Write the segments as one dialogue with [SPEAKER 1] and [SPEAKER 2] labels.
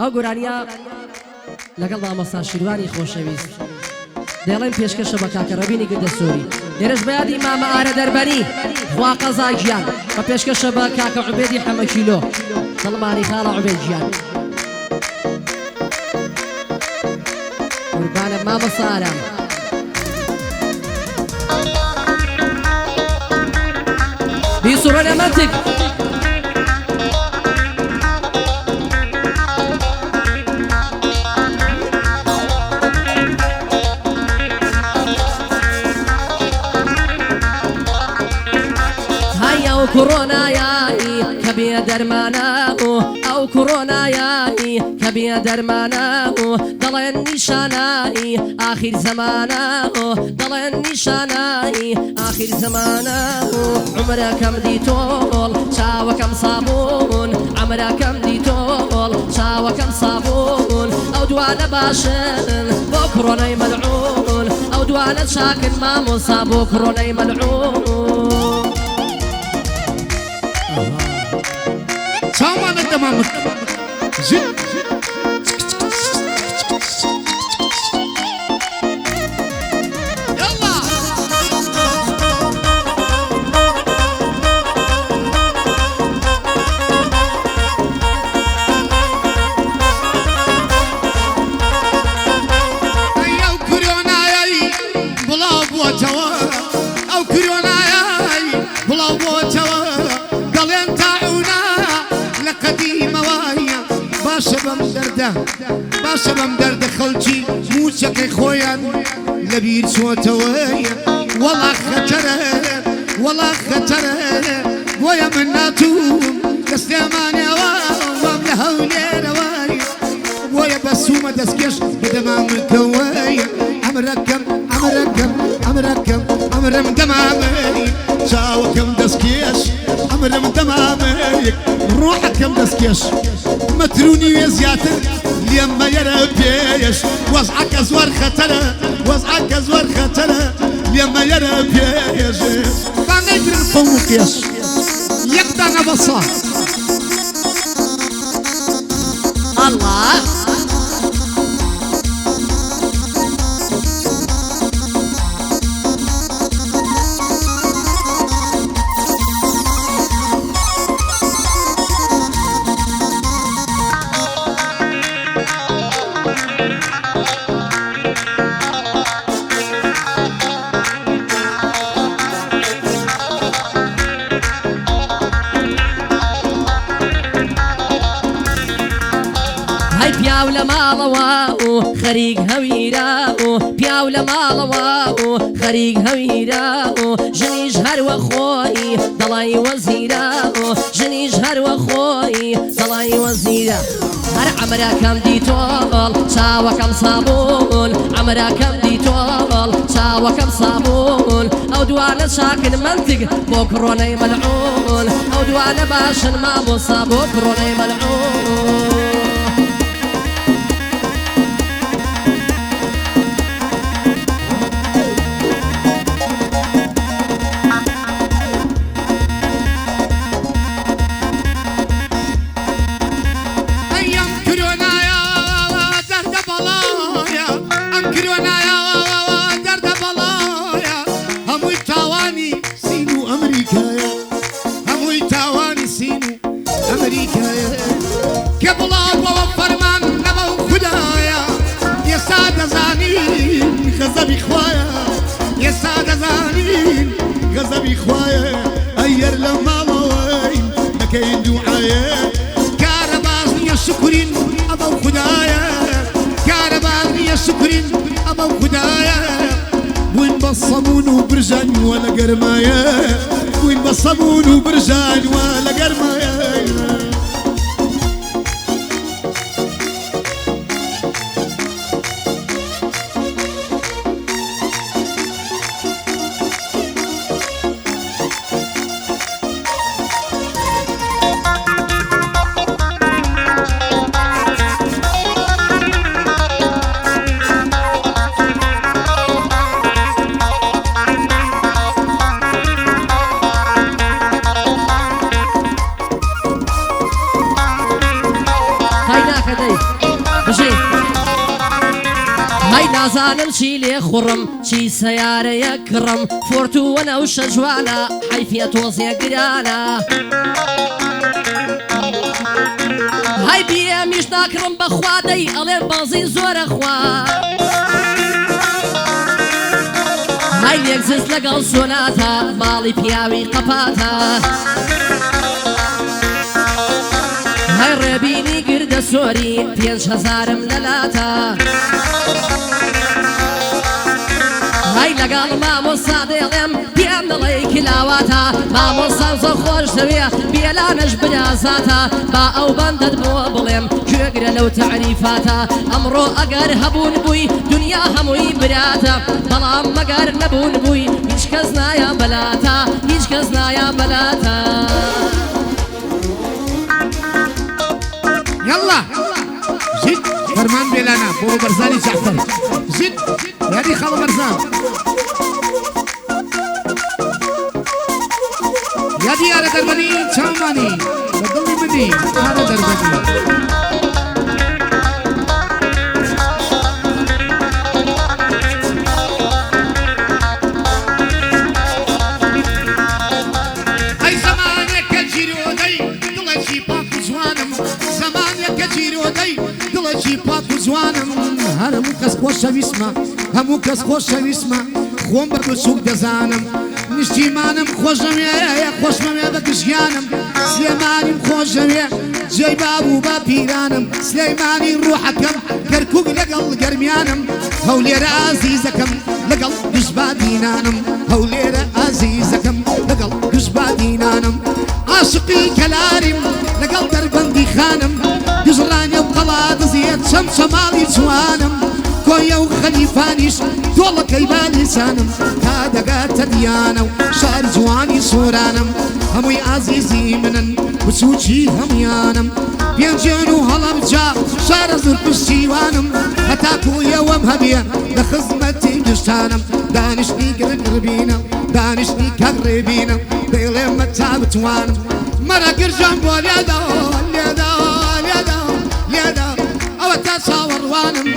[SPEAKER 1] ئەو گۆرانیە لەگەڵ مامۆستا شیروانی خۆشەویست دەڵێن پێشکەشە بە کاکە ڕەبینی گردە سۆری لێرەش بەیادی مامە ئارە دەربەنی خوا قەزا گیان بە پێشکەشە بە کاکە عوبێدی حەمەکیلۆ دڵمانی خاڵە عوبێد گیان قوربانە مامۆستا ئارە بیسوڕۆنە منتیک ئەو کۆڕۆنایایی کە بێ دەرمانە ئەو کۆڕۆنایایی کە بێ دەرمانە دەڵێن نیشانایی ئاخیر زەمانە دەڵێن نیشانایی ئاخیر زەمانە عومرەکەم دیتۆڵ چاوەکەم سابوون عەمرەکەم دیتۆڵ چاوەکەم سابوون ئەو دوانە باشن بۆ کۆڕۆنەی مەلعون ئەو دوانە چاکن مامۆستا بۆ کۆڕۆنەی مەلعون
[SPEAKER 2] سامان الدمامك زين يلا او كورونا ياي بلا بو جوا او كورونا ياي بلا بو جوا قال انت قديمة واهية باشبم درده باشبم درده خلجي موشك خويا لبير صوتوية والله خطره والله خطره ويا من ناتوم كستيماني وام لهولين واهية ويا بسومة دسكيش بدمام الكوية عمركم عمركم عمركم عمرم دمامي شاوكم دسكيش عمرم دمامي روحك كم دسكيش متروني وزياتر ليما يربيش وضعك زوار خطره وضعك زوار خطره ليما يربيش فانا يدري فوقيش يقدر بصا
[SPEAKER 1] الله پیاو لە ماڵەوە خەریک هەویرا پیاو لە ماڵەوە خەریک هەویرا ژنیش هەروە خۆی دەڵای وەزیرا ژنیش هەروە خۆی دەڵای وەزیرا هەر عەمرەکەم دیتۆڵ چاوەکەم سابوون عەمرەکەم دیتۆڵ چاوەکەم سابوون ئەو دوانە چاکن منتیک بۆ کڕۆنەی مەلعون ئەو دوانە باشن مامۆستا بۆ کڕۆنەی مەلعون
[SPEAKER 2] غزبي خوايا يا سادة زانين غزبي خوايا أير لما وين لكين دعايا كاربازني الشكرين أبو خدايا كاربازني الشكرين أبو خدايا وين بصمون وبرجان ولا قرمايا وين بصمون وبرجان ولا قرمايا
[SPEAKER 1] نازانم چی لێ خوڕم چی سەیارەیە کڕم فۆرتووەنە و شەجوانە حیفیە تۆزیە گرانە هەی بیێمیش ناکڕم بەخوا دەی ئەڵێ بازی زۆرە خوا هەی لێک زز لەگەڵ سۆناتە ماڵی پیاوی قەپاتە هەی ڕێبینی گردە سۆری 5,000م لەلاتە هەی لەگەڵ مامۆستا دێڵێم پێم دەڵێ کلاواتە مامۆستان زۆر خۆش دەوێ بێلانەش بنازاتە با ئەو بەندەت بۆ بڵێم کوێگرە لەو تعریفاتە ئەمڕۆ ئەگەر هەبوون بووی دنیا هەمووی براتە بەڵام مەگەر نەبوون بووی هیچ کەس نایە بەلاتە هیچ کەس نایە بەلاتە
[SPEAKER 2] يلا زيد فرمان بيلانا بو برزاني جعفر زيد هذه خالو برزان يا دي على دربني شاماني بدلني مني على دربني هاي زمانك الجيرو دي يلا شي باك زوانم زمانك الجيرو دي يلا شي باك زوانم هەموو کەس خۆشەویستمە هەموو کەس خۆشەویستمە خۆم بە بچووک دەزانم نیشتیمانم خۆشەوێ خۆشمەوێ بە گشتیانم سلێمانیم خۆشەوێ جێی بابوو بە پیرانم سلەیمانی ڕوحەکەم کەرکووک لەگەڵ گەرمیانم هەولێرە ئازیزەکەم لەگەڵ گشتبادینانم هەولێرە ئازیزەکەم لەگەڵ گشتبادینانم عاشقی کەلاریم لەگەڵ دەربەندی خانم گژڕانە و قەڵا دەزیێت شەمشەماڵی جوانم کۆیە و خەلیفانیش دۆڵەکەی بالیسانم تا دەگاتە دیانە و شار جوانی سۆرانم هەمووی ئازیزی منن بچووکی هەمویانم پێنجێن و هەڵەبجا شارە زۆر پشتیوانم هەتا کۆیەوەم هەبێ لە خزمەتی گشتانم دانیشتی گرنگڕبینە دانیشتی کەڕێبینە دەیڵێمە تا بتوانم مەرە گرژان بۆ لێدا لێدا لێدا لێدا ئەوە تا چاوەڕوانم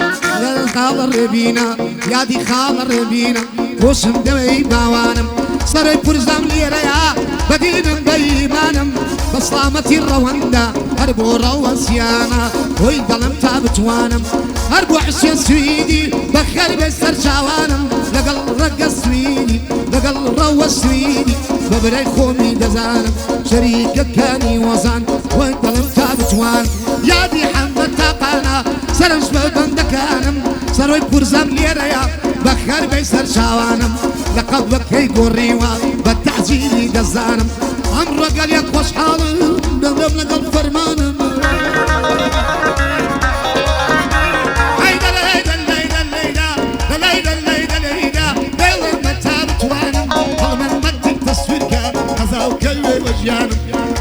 [SPEAKER 2] لە خاڵە ڕێبینە یادی خاڵە ڕێبینە خۆشم دەوەی باوانم سەرەی پورزام لێرەیە بەدینم بە ئیمانم بە سڵامەتی ڕەوەندا هەر بۆ ڕەوەسیانە هۆی دەڵم تا بتوانم هەر بۆ حسێن سویدی بەخەر بێ سەر چاوانم لەگەڵ ڕەگە سویدی لەگەڵ ڕەوە سویدی بە برای خۆمی دەزانم شەریکەکانی وەزان هۆی دەڵم تا بتوان یادی حەمەد تاقانە سەرنج بە بەندەکانم سەرۆی پورزەم لێرەیە بەخەر بێ سەر چاوانم لە قەڵبەکەی گۆڕیوە بە تەعجیلی دەزانم ئەمڕۆ گەلێک خۆشحاڵم دەڵێم لەگەڵ فەرمانم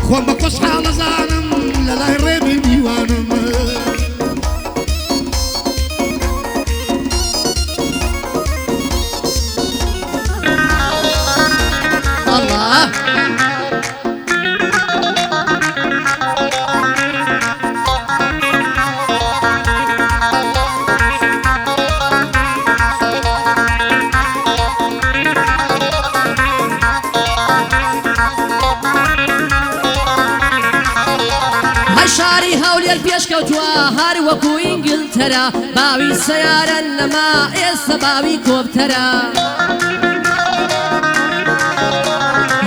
[SPEAKER 2] خۆم بە خۆشحاڵە زانم لە لای ڕێبی میوانم
[SPEAKER 1] الله شاری هەولێر پێشکەوتووە هەر وەکو ئینگلتەرە باوی سەیارە نەما ئێستا باوی کۆپتەرە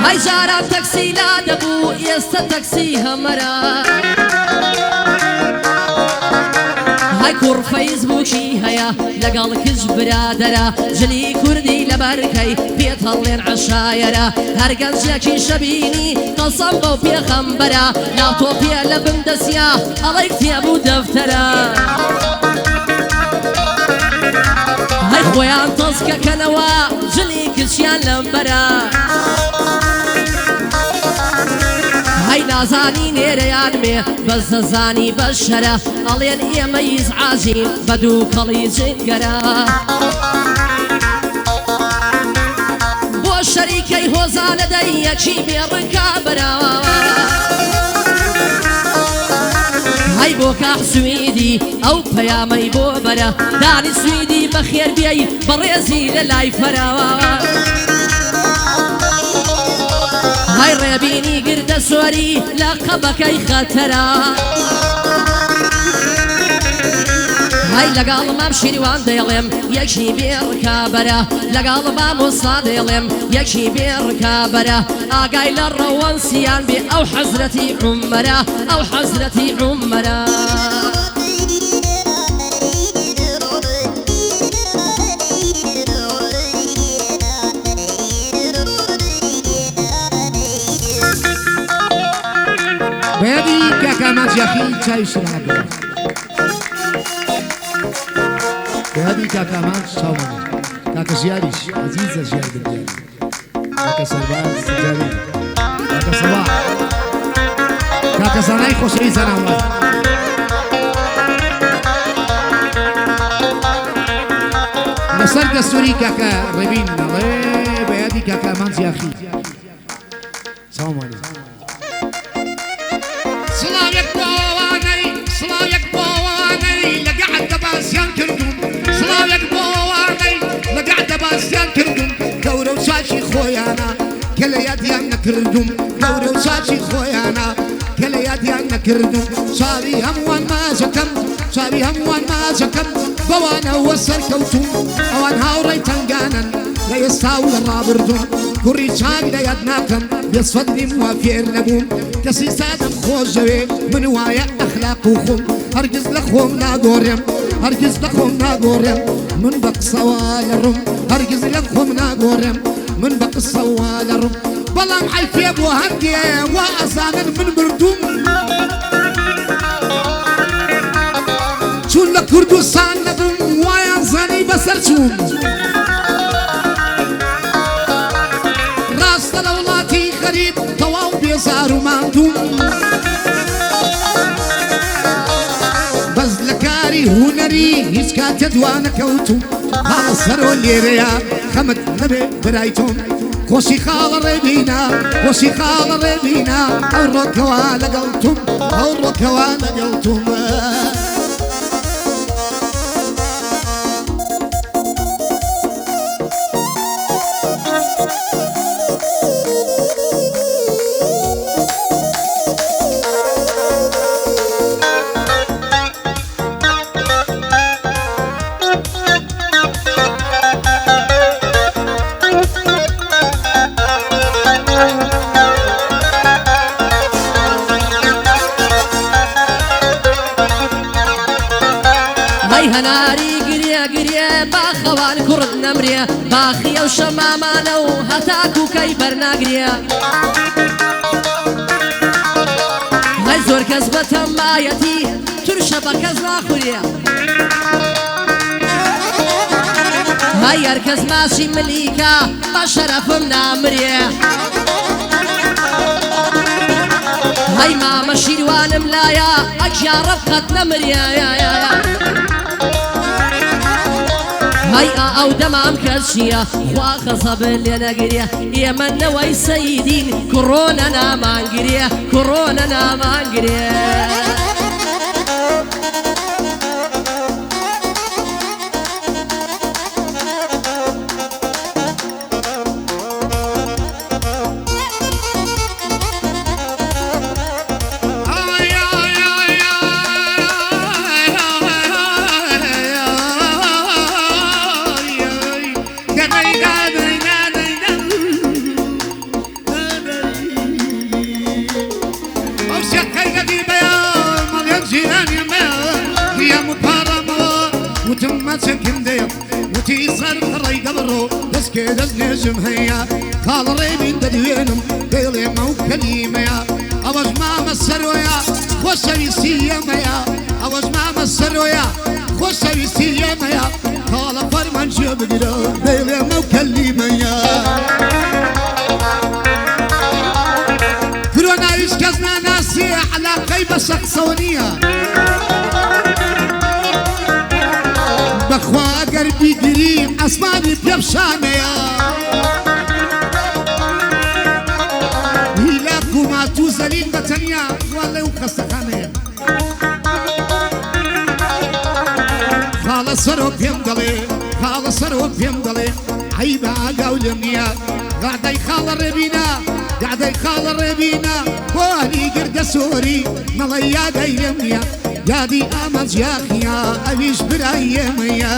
[SPEAKER 1] هەی جاران تەکسی لا دەبوو ئێستا تەکسی هەمەرە هەی کوڕ فەیسبووکی هەیە لەگەڵ کچ برادەرە جلی کوردی لەبەرکەی پێت هەڵێن عەشایەرە هەر گەنجێکی شەبینی قەسەم بەو پێغەمبەرە ناوتۆ پێ لە بندەسیا ئەڵەی کتێبوو دەفتەرە هەی خۆیان تەسکەکەنەوە جلی کچیان لەمبەرە هەی نازانی نێرەیان مێ بەس دەزانی بەشەرە ئەڵێن ئێمە ئیزعاجین بە دوو کەڵی جنگەرە بۆ شەریکەی هۆزانە دەی یەکی بێ ڕکابرە هەی هەی بۆ کاخ سویدی ئەو پەیامەی بۆ بەرە دانی سویدی بەخێر بێی بەڕێزی لە لای فەرەوە هەی ڕێبینی گردە سۆری لە قەبەکەی خەتەرە هەی لەگەڵ مام شیروان دەیڵێم یەکی بێڕکابەرە لەگەڵ مامۆستا دەیڵێم یەکی بێڕکابەرە ئاگای لە ڕەوەنسیان بێ ئەو حەزرەتی عومەرە ئەو حەزرەتی عومەرە
[SPEAKER 2] بەیادی کاکامان جیاخی چای شرابە بەیادی کاکامان چاومەنی کاکە ژیاریش عەزیزە ژیار دڵیاری کاکە سەرباز جاری کاکە سەباح کاکە زانای خۆشەوی زەناوات لەسەر دەستوری کاکە ڕێبین نەڵێ بەیادی کاکامان جیاخی چاومەنی سڵاوێک بۆوانەی سڵاوێک بۆوانەی لە گەعەت دەباسیان کردوم سڵاوێک بۆوانەی لە گەعەت دەباسیان کردوم گەورە و چاچی خۆیانە کە لە یادیان نەکردوم گەورە و چاچی خۆیانە کە لە یادیان نەکردوم چاوی هەمووان ماجەکەم چاوی هەمووان ماجەکەم بەوانەوە سەرکەوتوم ئەوان هاوڕێی تەنگانن لە ئێستا و لە ڕابردوم کوڕی چاک لە یاد ناکەم بێسفەدنیم وا فێر نەبووم کەسی سادەم خۆشەوێ من وایە ئەخلاق و خۆم هەرگیز لە خۆم ناگۆڕێم هەرگیز لە خۆم ناگۆڕێم من بە قسەوا لە ڕوم هەرگیز لە خۆم ناگۆڕێم من بە قسەوا لە ڕوم بەڵام عیفێ بۆ هەندێ وا ئەزانن من بردوم چون لە کوردستان نەبووم وایان زانی بەسەر چووم ڕاستە لە وڵاتی غەریب تەواو بێزار و ماندووم بەس لە کاری هونەری هیچ کاتێ دوانەکەوتوم هاڵە سەرۆ لێرەیە خەمت نەبێ برای تۆم خۆشی خاڵە ڕێبینە خۆشی خاڵە ڕێبینە ئەو ڕۆکەوە لەگەڵتوم ئەو ڕۆکەوە لەگەڵتوم
[SPEAKER 1] هەناری گرێ گرێ باخەوان کوڕت نەمرێ باخیە و شەمامانە و هەتاکوکەی بەرناگرێ هەی زۆر کەس بە تەمایەتی تورشە بە کەس ناخورێ هەی هەرکەس ماچی ملیکە بە شەرەفم نامرێ هەی مامە شیروانم لایە ئەکیا ڕەفقەت نەمرێ هەی ئەو دەمام کەس چییە خوا خەسەبن لێ نەگرێ ئێمە نەوەی سەیدین کوڕۆنە نامانگرێ کوڕۆنە نامانگرێ وتی سەر ڕێی دەبڕۆ دەستکێ دەست نێژم هەیە کاڵ ڕێبین دەدوێنم دەیڵێمە و کەلیمەیە ئەوەش مامە سەرۆیە خۆشەویستی ئێمەیە ئەوەش مامە سەرۆیە خۆشەویستی ئێمەیە کاڵە فەرمان گوێ بگرە دەیڵێمە و کەلیمەیە کرۆ ناویش کەس ناناسیێ عەلاقەی بە شەخسەوە نییە بەخوا ئەگەر بیگری ئەسمانی پێپشانەیە هیلاک و ماتوو زەلیل بەتەنیا وا لەو قەستەخانەیە
[SPEAKER 2] سەرۆ پێم دەڵێ خاڵە سەرۆ پێم دەڵێ عیبە ئاگاو لێم نییە گادای خاڵە ڕێبینە گادای خاڵە ڕێبینە وانی گردە سۆری مەڵە یادای لێم نییە یادی ئامەج یاخیا ئەویش برای ئێمەیە